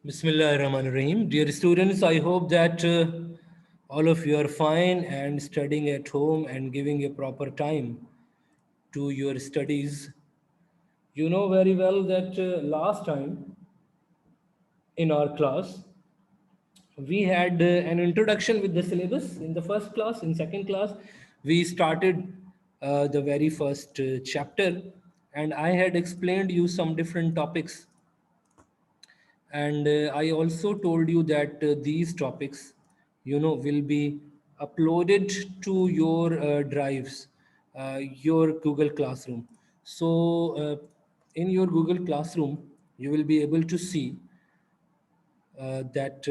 Bismillahirrahmanirrahim. Dear students, I hope that all of you are fine and studying at home and giving a proper time to your studies. You know very well that last time in our class, we had an introduction with the syllabus in the first class. In second class, we started the very first chapter, and I had explained you some different topics. And I also told you that these topics, will be uploaded to your drives, your Google Classroom. So in your Google Classroom, you will be able to see that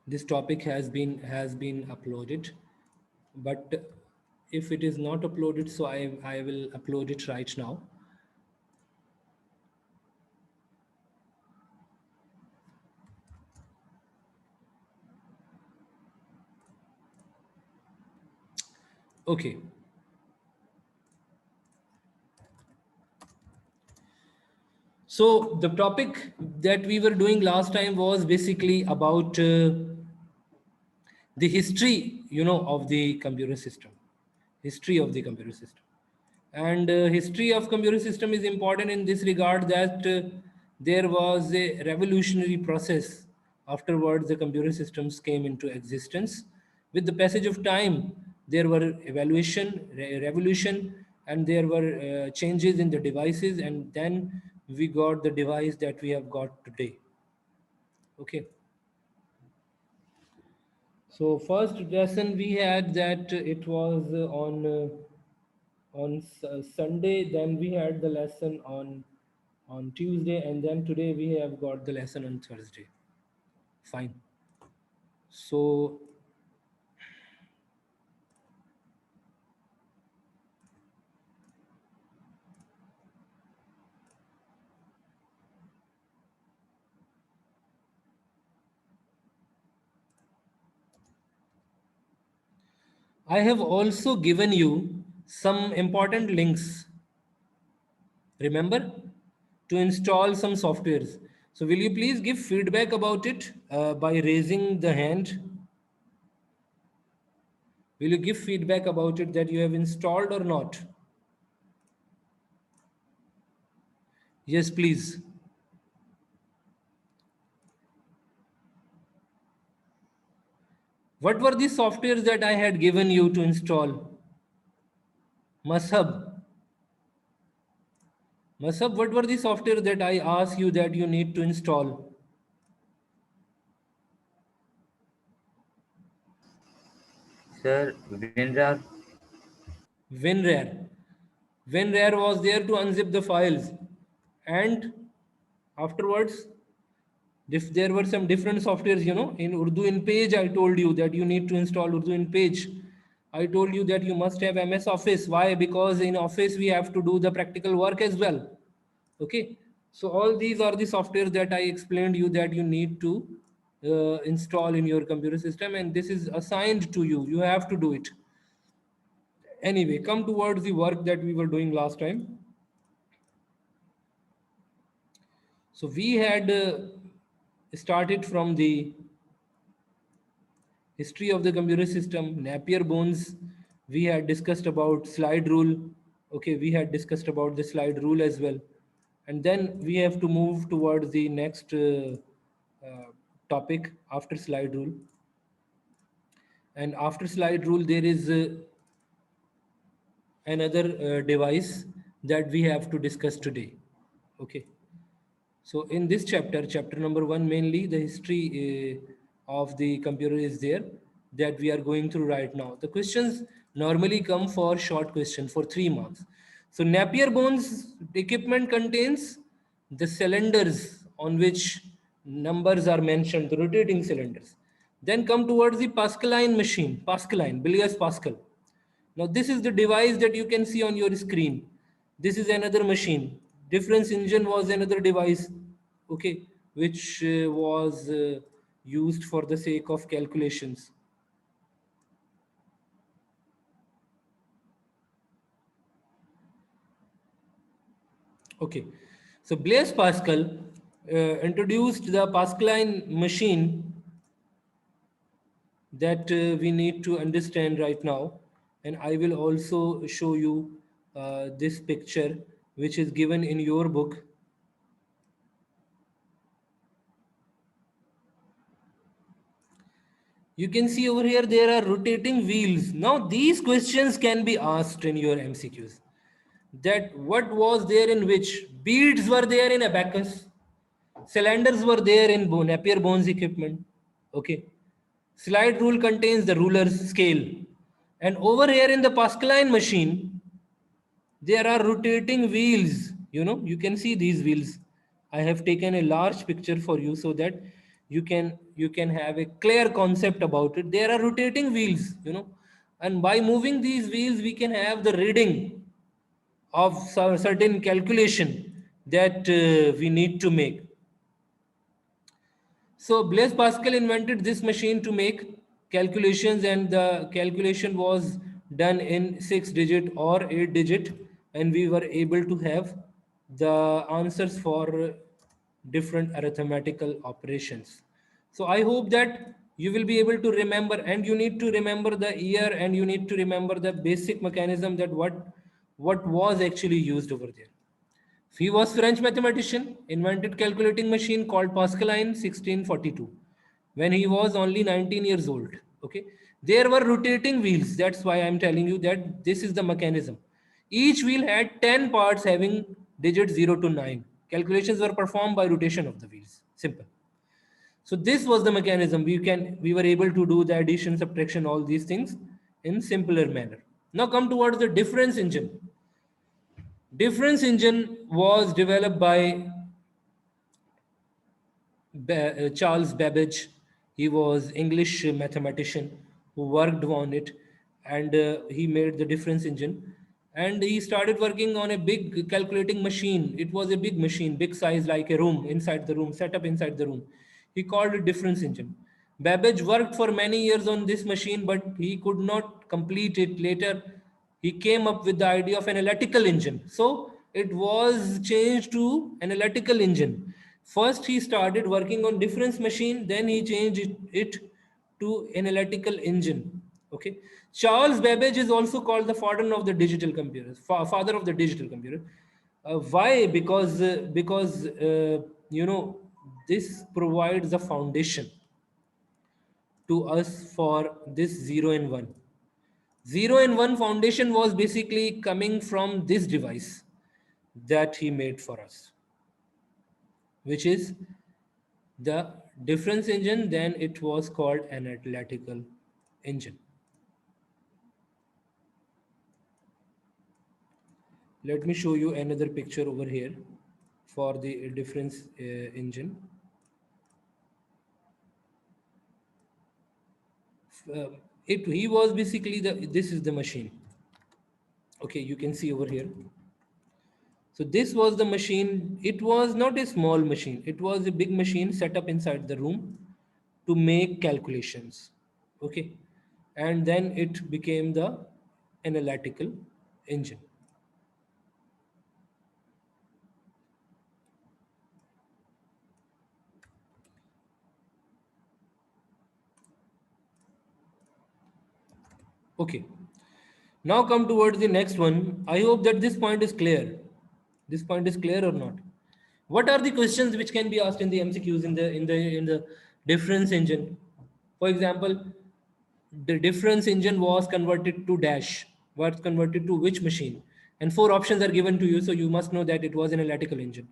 this topic has been uploaded. But if it is not uploaded, so I will upload it right now. Okay. So the topic that we were doing last time was basically about the history, of the computer system. History of the computer system. And history of computer system is important in this regard that there was a revolutionary process. Afterwards, the computer systems came into existence. With the passage of time, there were revolution, and there were changes in the devices, and then we got the device that we have got today. Okay. So first lesson we had that it was on Sunday. Then we had the lesson on Tuesday, and then today we have got the lesson on Thursday. Fine. So I have also given you some important links. Remember to install some softwares. So will you please give feedback about it by raising the hand? Will you give feedback about it that you have installed or not? Yes, please. What were the softwares that I had given you to install? Mashab. Mashab, what were the software that I asked you that you need to install? Sir, WinRAR. WinRAR. WinRAR was there to unzip the files. And afterwards, if there were some different softwares, in Urdu in Page, I told you that you need to install Urdu in Page. I told you that you must have MS Office. Why? Because in Office, we have to do the practical work as well. Okay. So all these are the software that I explained you that you need to install in your computer system, and this is assigned to you. You have to do it. Anyway, come towards the work that we were doing last time. So we had started from the history of the computer system, Napier bones. We had discussed about slide rule. Okay, we had discussed about the slide rule as well. And then we have to move towards the next topic after slide rule. And after slide rule, there is another device that we have to discuss today. Okay. So in this chapter, chapter number 1, mainly the history of the computer is there that we are going through right now. The questions normally come for short question for 3 marks. So Napier bones equipment contains the cylinders on which numbers are mentioned, the rotating cylinders. Then come towards the Pascaline machine, Pascaline, Blaise Pascal. Now this is the device that you can see on your screen. This is another machine. Difference engine was another device, okay, which was used for the sake of calculations. Okay. So Blaise Pascal introduced the Pascaline machine that we need to understand right now. And I will also show you this picture, which is given in your book. You can see over here there are rotating wheels. Now these questions can be asked in your MCQs. That what was there in which? Beads were there in abacus. Cylinders were there in Napier Bones equipment. Okay. Slide rule contains the ruler's scale. And over here in the Pascaline machine, there are rotating wheels. You can see these wheels. I have taken a large picture for you so that you can have a clear concept about it. There are rotating wheels. And by moving these wheels, we can have the reading of certain calculation that we need to make. So Blaise Pascal invented this machine to make calculations, and the calculation was done in 6 digit or 8 digit, and we were able to have the answers for different arithmetical operations. So I hope that you will be able to remember, and you need to remember the year, and you need to remember the basic mechanism, that what was actually used over there. He was French mathematician, invented calculating machine called Pascaline 1642 when he was only 19 years old. Okay, there were rotating wheels. That's why I'm telling you that this is the mechanism. Each wheel had 10 parts having digits 0 to 9. Calculations were performed by rotation of the wheels. Simple. So this was the mechanism. We were able to do the addition, subtraction, all these things in simpler manner. Now come towards the difference engine. Difference engine was developed by Charles Babbage. He was English mathematician who worked on it, and he made the difference engine. And he started working on a big calculating machine. It was a big machine, big size, like a room inside the room, set up inside the room. He called it difference engine. Babbage worked for many years on this machine, but he could not complete it. Later, he came up with the idea of an analytical engine. So it was changed to analytical engine. First, he started working on difference machine, then he changed it to analytical engine. Okay. Charles Babbage is also called the father of the digital computers, father of the digital computer. Why? Because this provides a foundation to us for this 0 and 1. 0 and 1 foundation was basically coming from this device that he made for us, which is the difference engine. Then it was called an analytical engine. Let me show you another picture over here for the difference engine. He was basically this is the machine. Okay, you can see over here. So this was the machine. It was not a small machine. It was a big machine set up inside the room to make calculations. Okay. And then it became the analytical engine. Okay. Now come towards the next one. I hope that this point is clear. This point is clear or not? What are the questions which can be asked in the MCQs in the difference engine? For example, the difference engine was converted to dash. Was converted to which machine? And 4 options are given to you, so you must know that it was an analytical engine.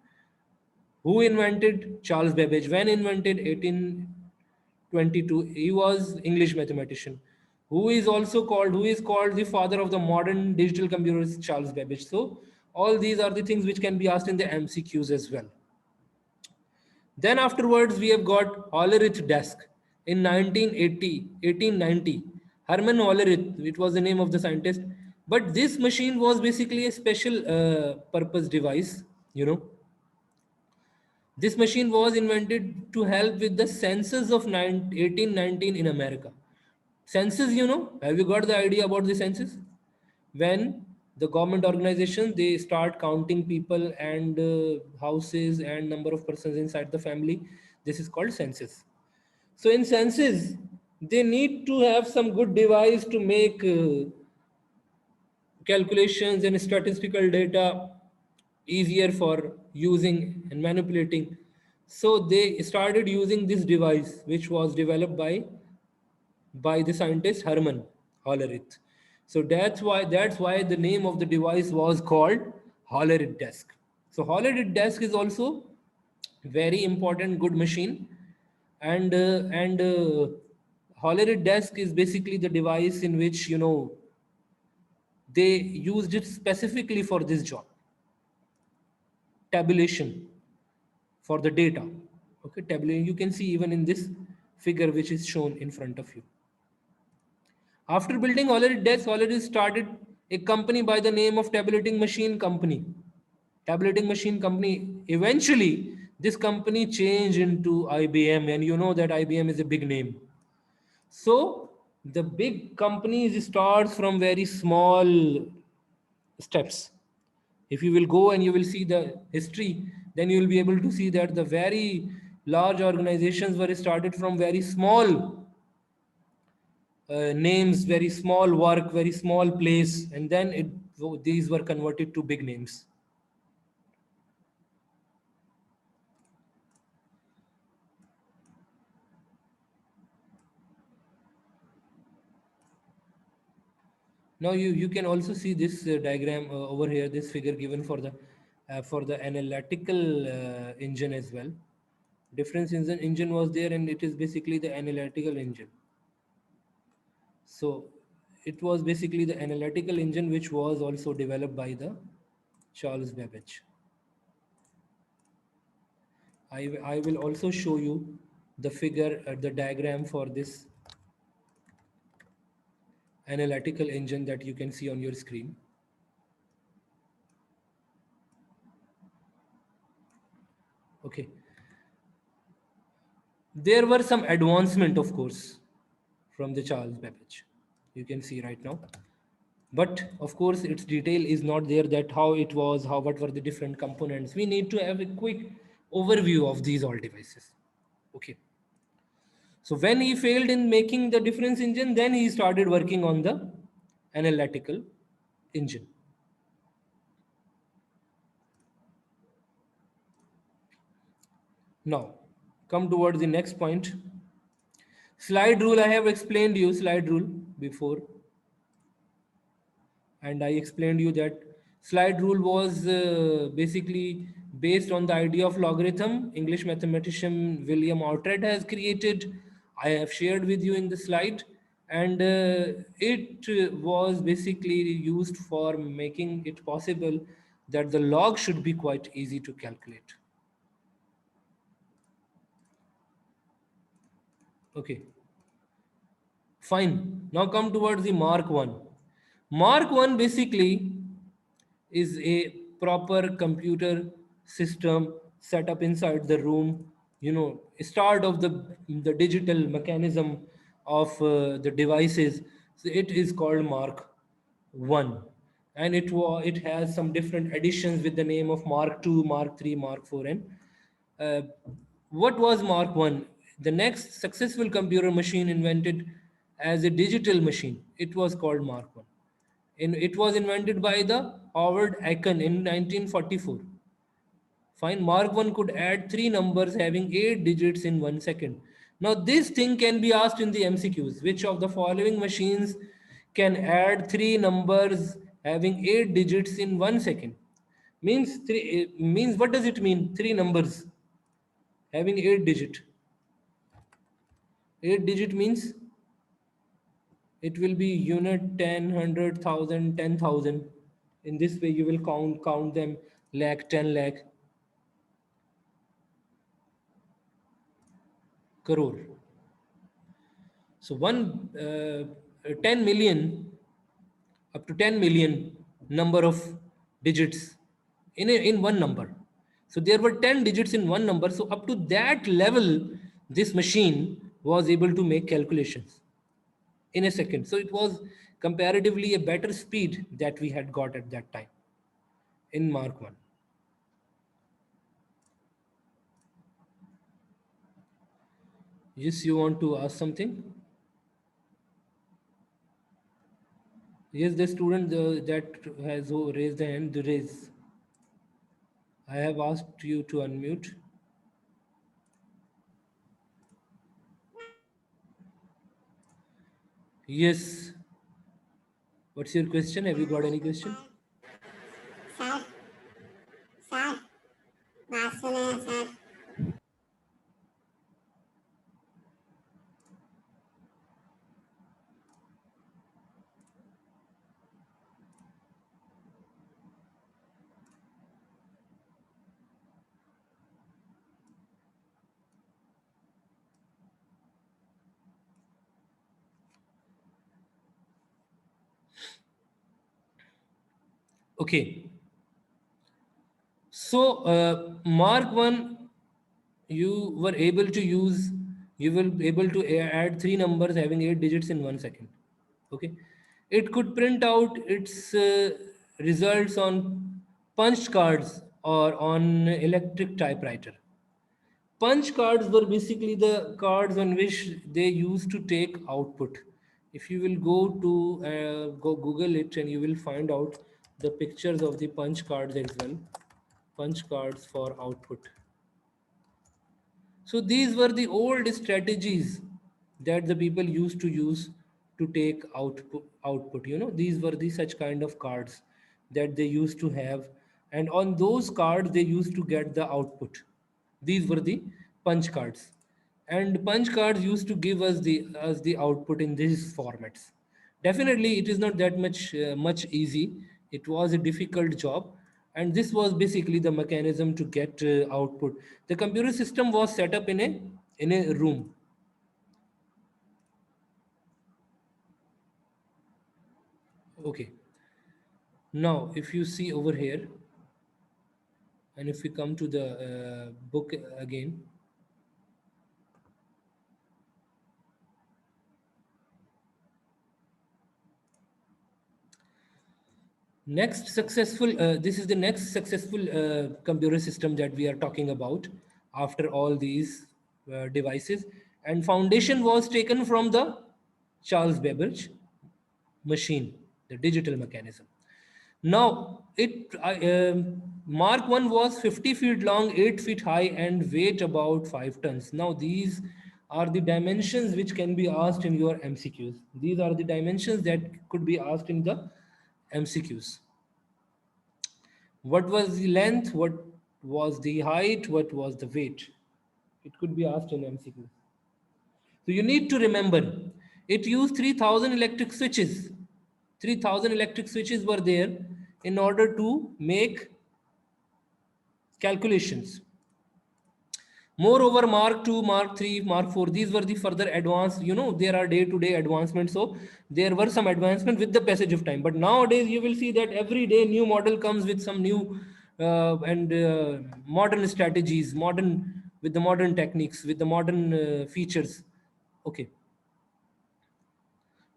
Who invented? Charles Babbage. When invented? 1822. He was English mathematician. Who is called the father of the modern digital computers? Charles Babbage. So all these are the things which can be asked in the MCQs as well. Then afterwards, we have got Hollerith desk in 1890. Hermann Hollerith, it was the name of the scientist. But this machine was basically a special purpose device. This machine was invented to help with the census of 1819 in America. Census, have you got the idea about the census? When The government organization, they start counting people and houses and number of persons inside the family. This is called census. So in census, they need to have some good device to make calculations and statistical data easier for using and manipulating. So they started using this device, which was developed by the scientist Herman Hollerith. So that's why the name of the device was called Hollerith desk. So Hollerith desk is also very important good machine, and Hollerith desk is basically the device in which they used it specifically for this job, tabulation for the data. Okay, tabulation you can see even in this figure which is shown in front of you. After building Hollerith desk, Hollerith started a company by the name of Tabulating Machine Company. Tabulating Machine Company. Eventually, this company changed into IBM, and you know that IBM is a big name. So the big companies starts from very small steps. If you will go and you will see the history, then you will be able to see that the very large organizations were started from very small names, very small work, very small place, and then these were converted to big names. Now you can also see this diagram over here, this figure given for the analytical engine as well. Difference engine was there, and it is basically the analytical engine. So it was basically the analytical engine which was also developed by the Charles Babbage. I will also show you the figure, the diagram for this analytical engine that you can see on your screen. Okay. There were some advancement, of course, from the Charles Babbage. You can see right now. But of course, its detail is not there, that how it was, what were the different components. We need to have a quick overview of these all devices. Okay. So when he failed in making the difference engine, then he started working on the analytical engine. Now, come towards the next point. Slide rule, I have explained you slide rule before. And I explained you that slide rule was basically based on the idea of logarithm. English mathematician William Oughtred has created. I have shared with you in the slide, and it was basically used for making it possible that the log should be quite easy to calculate. Okay, fine. Now come towards the Mark 1. Mark 1 basically is a proper computer system set up inside the room, start of the digital mechanism of the devices. So it is called Mark 1, and it has some different additions with the name of Mark 2, Mark 3, Mark 4. And uh, what was Mark 1? The next successful computer machine invented as a digital machine, it was called Mark 1. It was invented by the Howard Aiken in 1944. Fine, Mark 1 could add three numbers having 8 digits in 1 second. Now, this thing can be asked in the MCQs. Which of the following machines can add three numbers having 8 digits in 1 second? Means what does it mean? Three numbers having 8 digit. 8 digit means it will be unit, 10, 100,000, 10,000. In this way, you will count them, lakh, 10 lakh, crore. So 10 million, up to 10 million number of digits in one number. So there were 10 digits in one number. So up to that level, this machine was able to make calculations in a second. So it was comparatively a better speed that we had got at that time in Mark 1. Yes, you want to ask something? Yes, the student that has raised the hand, raise. I have asked you to unmute. Yes. What's your question? Have you got any question? Sir, sir, बात सुनिए sir. Okay. So, Mark 1, you were able to use, you will be able to add three numbers having 8 digits in 1 second. Okay. It could print out its results on punched cards or on electric typewriter. Punch cards were basically the cards on which they used to take output. If you will go to go Google it, and you will find out the pictures of the punch cards as well. Punch cards for output. So these were the old strategies that the people used to use to take output. These were the such kind of cards that they used to have, and on those cards they used to get the output. These were the punch cards, and punch cards used to give us the output in these formats. Definitely, it is not that much easy. It was a difficult job, and this was basically the mechanism to get output. The computer system was set up in a room. Okay. Now, if you see over here, and if we come to the book again, this is the next successful computer system that we are talking about after all these devices. And foundation was taken from the Charles Babbage machine, the digital mechanism. Now, Mark 1 was 50 feet long, 8 feet high, and weight about 5 tons. Now, these are the dimensions which can be asked in your MCQs. These are the dimensions that could be asked in the MCQs. What was the length? What was the height? What was the weight? It could be asked in MCQ. So you need to remember, it used 3000 electric switches. 3000 electric switches were there in order to make calculations. Moreover, Mark 2, Mark 3, Mark 4, these were the further advanced. There are day-to-day advancements. So there were some advancement with the passage of time. But nowadays, you will see that every day new model comes with some new and modern strategies, with the modern techniques, with the modern features. Okay.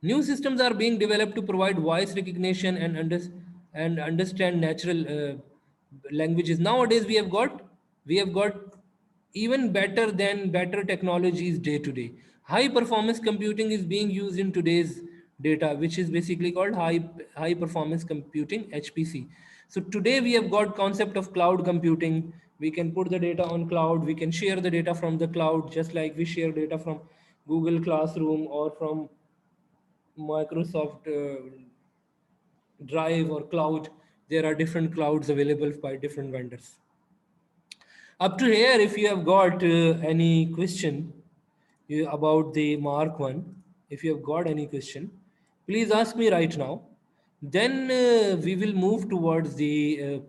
New systems are being developed to provide voice recognition and understand natural languages. Nowadays, we have got even better technologies day to day. High performance computing is being used in today's data, which is basically called high performance computing (HPC). So today we have got concept of cloud computing. We can put the data on cloud. We can share the data from the cloud, just like we share data from Google Classroom or from Microsoft Drive or cloud. There are different clouds available by different vendors. Up to here, if you have got any question about the Mark 1, if you have got any question, please ask me right now. Then we will move towards the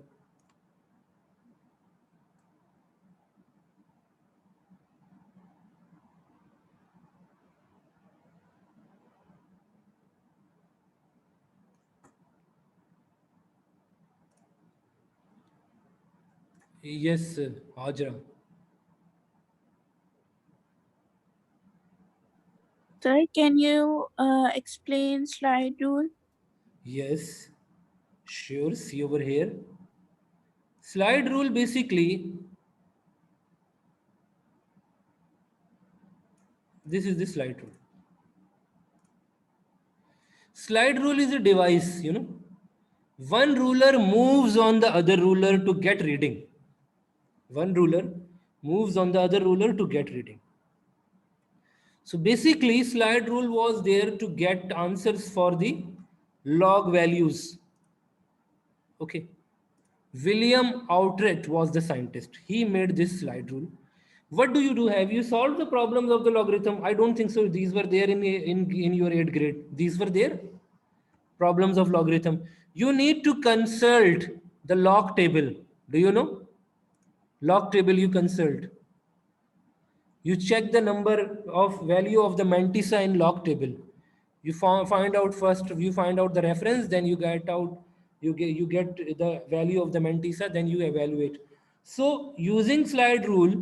yes, Hajra. Sir, can you explain slide rule? Yes, sure. See over here. Slide rule basically, this is the slide rule. Slide rule is a device, you know. One ruler moves on the other ruler to get reading. One ruler moves on the other ruler to get reading. So basically, slide rule was there to get answers for the log values. Okay. William Outret was the scientist. He made this slide rule. What do you do? Have you solved the problems of the logarithm? I don't think so. These were there in your 8th grade. These were there. Problems of logarithm. You need to consult the log table. Do you know? Log table you consult. You check the number of value of the mantissa in log table. You find out first, you find out the reference, then you get the value of the mantissa, then you evaluate. So using slide rule,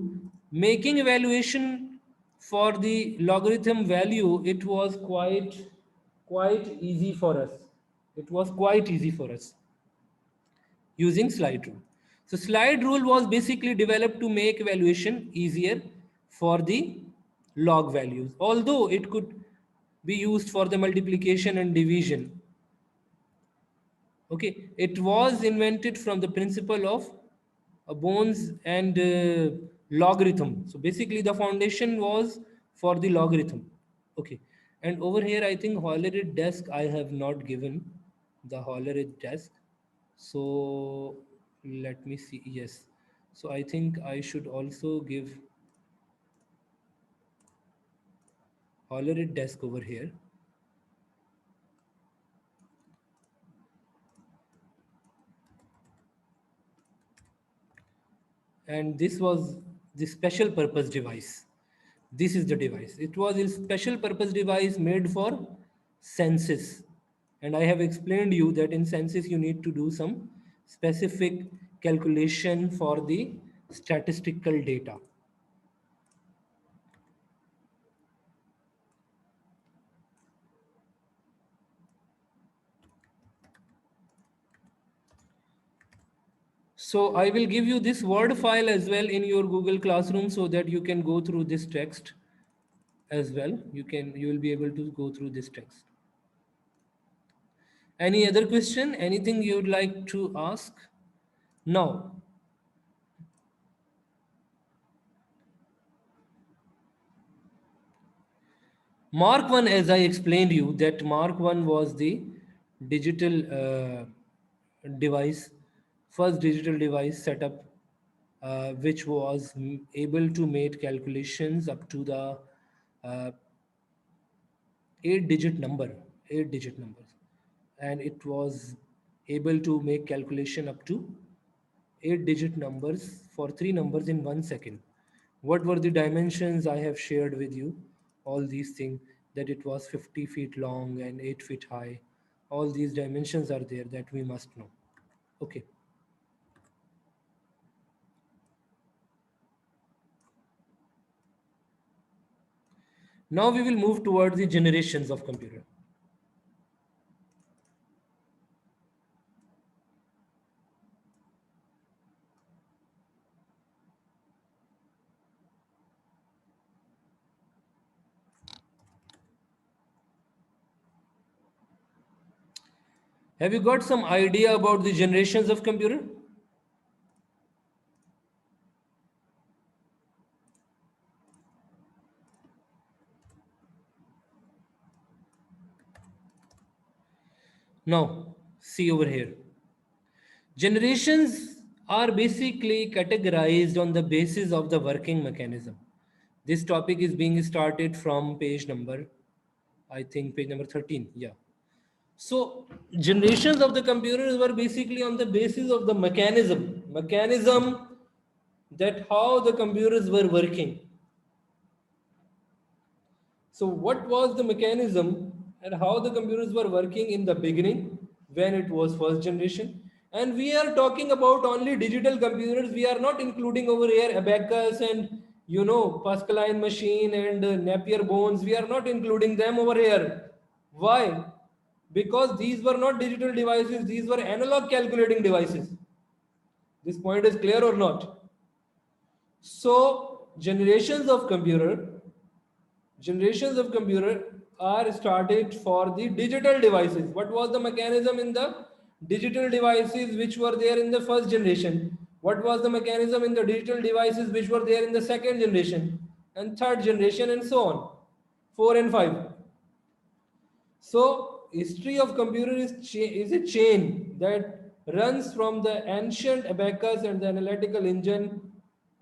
making evaluation for the logarithm value, it was quite easy for us. It was quite easy for us using slide rule. So slide rule was basically developed to make evaluation easier for the log values, although it could be used for the multiplication and division. Okay, it was invented from the principle of Bones and logarithm. So basically the foundation was for the logarithm. Okay, and over here I think Hollerith desk I have not given the Hollerith desk. So let me see. Yes. So I think I should also give Hollerith desk over here. And this was the special purpose device. This is the device. It was a special purpose device made for census. And I have explained you that in census you need to do some specific calculation for the statistical data. So I will give you this Word file as well in your Google Classroom so that you can go through this text as well. You will be able to go through this text. Any other question? Anything you would like to ask? Now, Mark 1, as I explained you, that Mark 1 was the digital device, first digital device set up, which was able to make calculations up to the 8-digit number, 8-digit numbers. And it was able to make calculation up to 8-digit numbers for 3 numbers in 1 second. What were the dimensions? I have shared with you all these things, that it was 50 feet long and 8 feet high. All these dimensions are there that we must know. Okay. Now we will move towards the generations of computer. Have you got some idea about the generations of computer? Now, see over here. Generations are basically categorized on the basis of the working mechanism. This topic is being started from page number, I think page number 13. Yeah. So generations of the computers were basically on the basis of the mechanism that how the computers were working. So what was the mechanism and how the computers were working in the beginning when it was first generation? And we are talking about only digital computers. We are not including over here abacus and You know, Pascaline machine and Napier bones, we are not including them over here. Why? Because these were not digital devices, these were analog calculating devices. This point is clear or not? So, generations of computer are started for the digital devices. What was the mechanism in the digital devices which were there in the first generation? What was the mechanism in the digital devices which were there in the second generation and third generation and so on, 4 and 5? So history of computer is a chain that runs from the ancient abacus and the analytical engine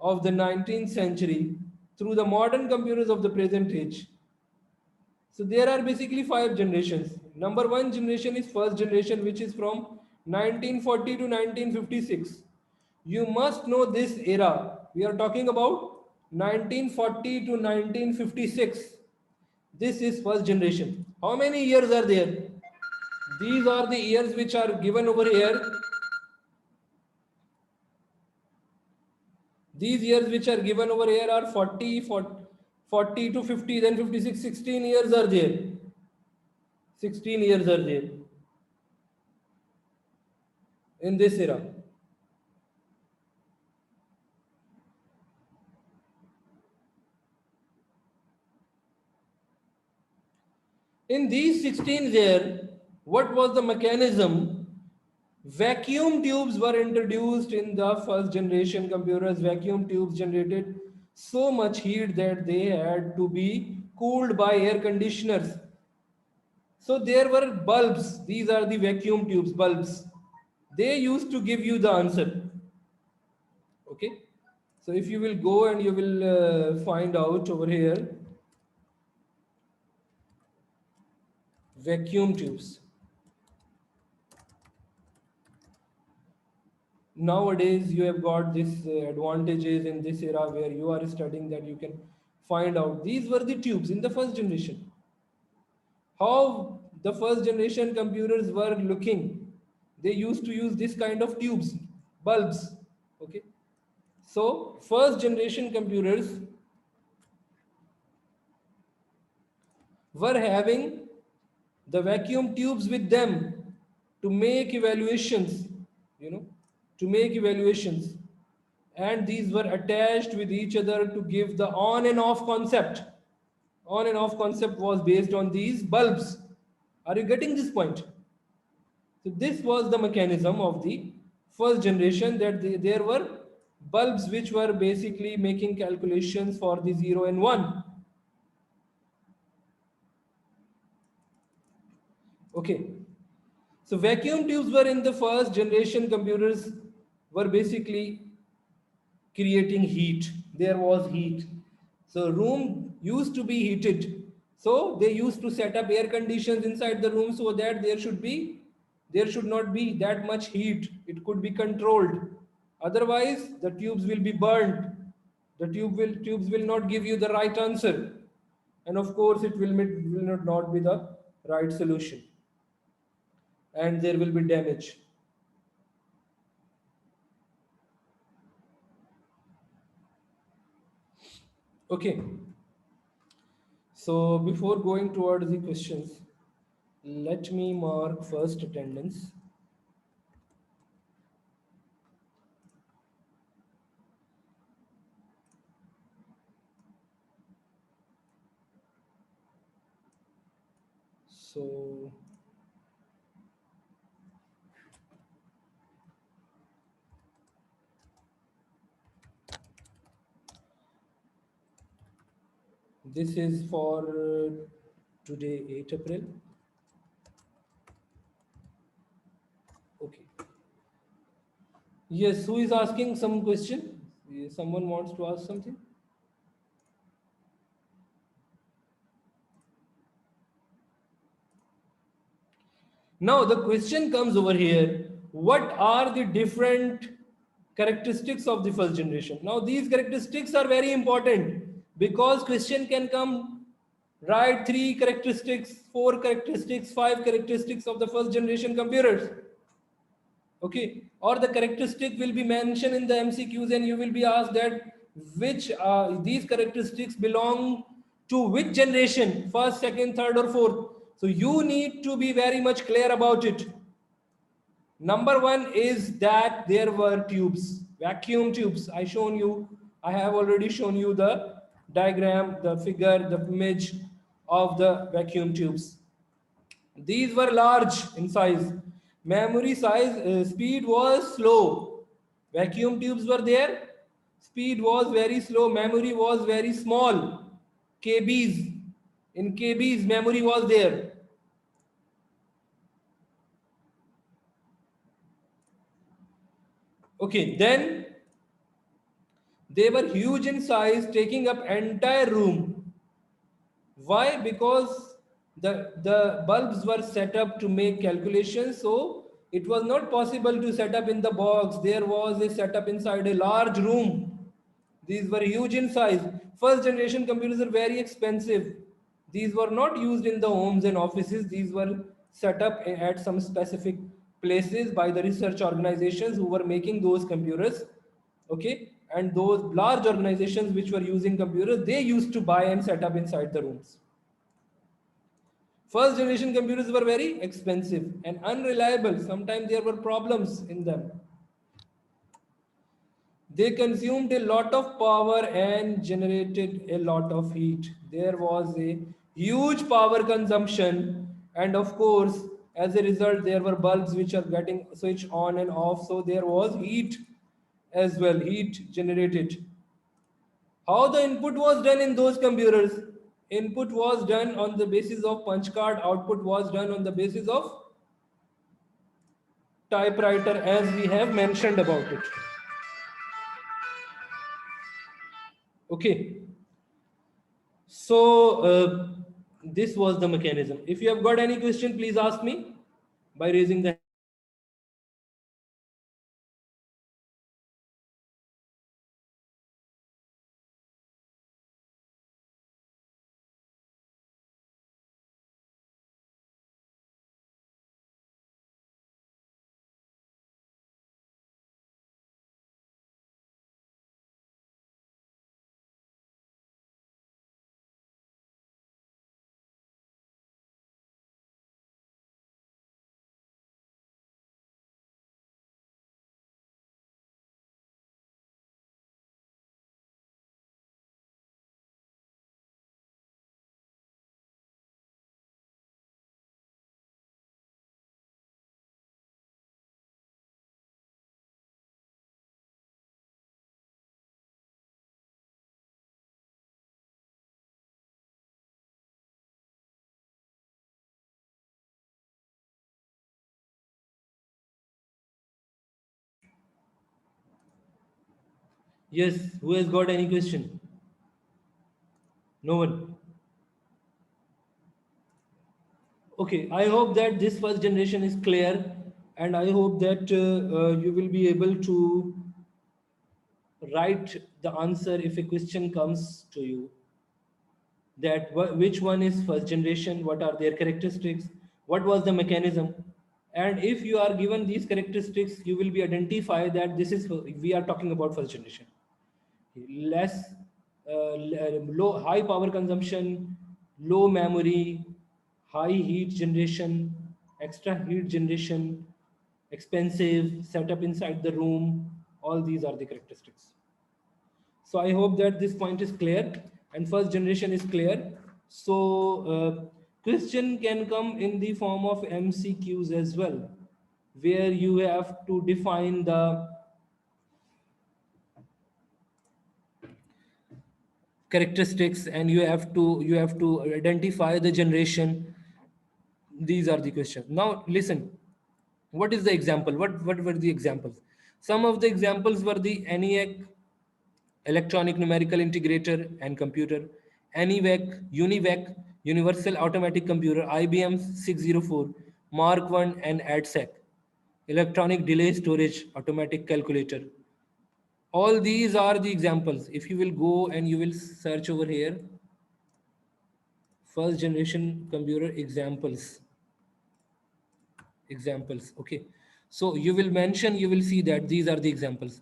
of the 19th century through the modern computers of the present age. So there are basically 5 generations. Number one generation is first generation, which is from 1940 to 1956. You must know this era. We are talking about 1940 to 1956. This is first generation. How many years are there? These are the years which are given over here. These years which are given over here are 40 to 50, then 56, 16 years are there. 16 years are there in this era. In these 16 there, what was the mechanism? Vacuum tubes were introduced in the first generation computers. Vacuum tubes generated so much heat that they had to be cooled by air conditioners. So there were bulbs. These are the vacuum tubes, bulbs. They used to give you the answer. Okay. So if you will go and you will find out over here, vacuum tubes. Nowadays you have got this advantages in this era where you are studying that you can find out these were the tubes in the first generation. How the first generation computers were looking, they used to use this kind of tubes, bulbs. Okay, so first generation computers were having the vacuum tubes with them to make evaluations, you know, to make evaluations. And these were attached with each other to give the on and off concept. On and off concept was based on these bulbs. Are you getting this point? So this was the mechanism of the first generation, that there were bulbs which were basically making calculations for the 0 and 1. Okay. So vacuum tubes were in the first generation computers were basically creating heat. There was heat. So room used to be heated. So they used to set up air conditions inside the room so that there should not be that much heat. It could be controlled. Otherwise, the tubes will be burned. The tubes will not give you the right answer. And of course, it will not be the right solution. And there will be damage. Okay. So before going towards the questions, let me mark first attendance. So this is for today, 8 April. Okay. Yes, who is asking some question? Someone wants to ask something? Now the question comes over here. What are the different characteristics of the first generation? Now these characteristics are very important because question can come, write 3 characteristics, 4 characteristics, 5 characteristics of the first generation computers. Okay, or the characteristic will be mentioned in the MCQs and you will be asked that which these characteristics belong to which generation, first, second, third, or fourth. So you need to be very much clear about it. Number one is that there were tubes, vacuum tubes. I have already shown you the diagram, the figure, the image of the vacuum tubes. These were large in size. Memory size speed was slow. Vacuum tubes were there. Speed was very slow. Memory was very small. KBs. In KBs, memory was there. Okay, then they were huge in size, taking up entire room. Why? Because the bulbs were set up to make calculations, so it was not possible to set up in the box. There was a setup inside a large room. These were huge in size. First generation computers are very expensive. These were not used in the homes and offices. These were set up at some specific places by the research organizations who were making those computers. Okay, and those large organizations which were using computers, they used to buy and set up inside the rooms. First generation computers were very expensive and unreliable. Sometimes there were problems in them. They consumed a lot of power and generated a lot of heat. There was a huge power consumption, and of course, as a result, there were bulbs which are getting switched on and off, so there was heat as well, heat generated. How the input was done in those computers? Input was done on the basis of punch card, output was done on the basis of typewriter, as we have mentioned about it. Okay. So this was the mechanism. If you have got any question, please ask me by raising the yes. Who has got any question? No one. Okay, I hope that this first generation is clear, and I hope that you will be able to write the answer if a question comes to you. That which one is first generation, what are their characteristics, what was the mechanism, and if you are given these characteristics, you will be identify that this is we are talking about first generation. Less low high power consumption, low memory, high heat generation, extra heat generation, expensive setup inside the room. All these are the characteristics. So I hope that this point is clear and first generation is clear. So question can come in the form of MCQs as well, where you have to define the characteristics and you have to identify the generation. These are the questions. Now listen, what is the example? What were the examples? Some of the examples were the ENIAC, electronic numerical integrator and computer, UNIVAC, universal automatic computer, IBM 604, Mark 1 and ADSEC, electronic delay storage automatic calculator. All these are the examples. If you will go and you will search over here, first generation computer examples. Okay, so you will mention, you will see that these are the examples.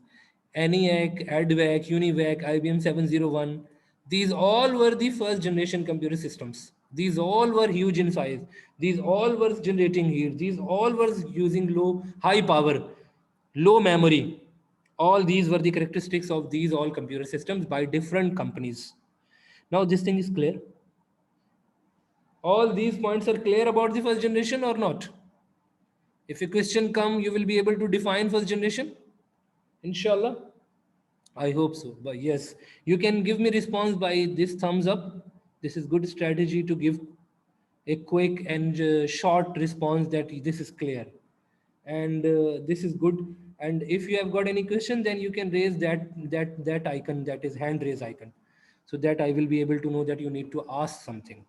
ENIAC, ADVAC, UNIVAC, IBM 701. These all were the first generation computer systems. These all were huge in size. These all were generating heat. These all were using high power, low memory. All these were the characteristics of these all computer systems by different companies. Now this thing is clear. All these points are clear about the first generation or not? If a question come, you will be able to define first generation, inshallah. I hope so. But yes, you can give me response by this thumbs up. This is good strategy to give a quick and short response that this is clear, and this is good. And if you have got any question, then you can raise that icon, that is hand raise icon, so that I will be able to know that you need to ask something.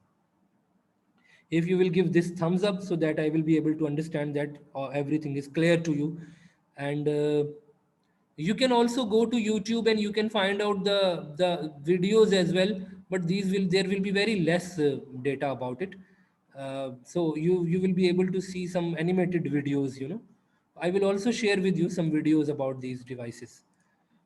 If you will give this thumbs up, so that I will be able to understand that everything is clear to you. And you can also go to YouTube and you can find out the videos as well, but there will be very less data about it. So you will be able to see some animated videos, you know. I will also share with you some videos about these devices.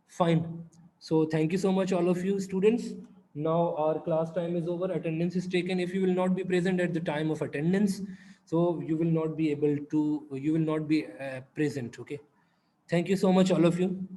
Fine. So thank you so much, all of you students. Now our class time is over. Attendance is taken. If you will not be present at the time of attendance, so you will not be able to, you will not be present. Okay. Thank you so much, all of you.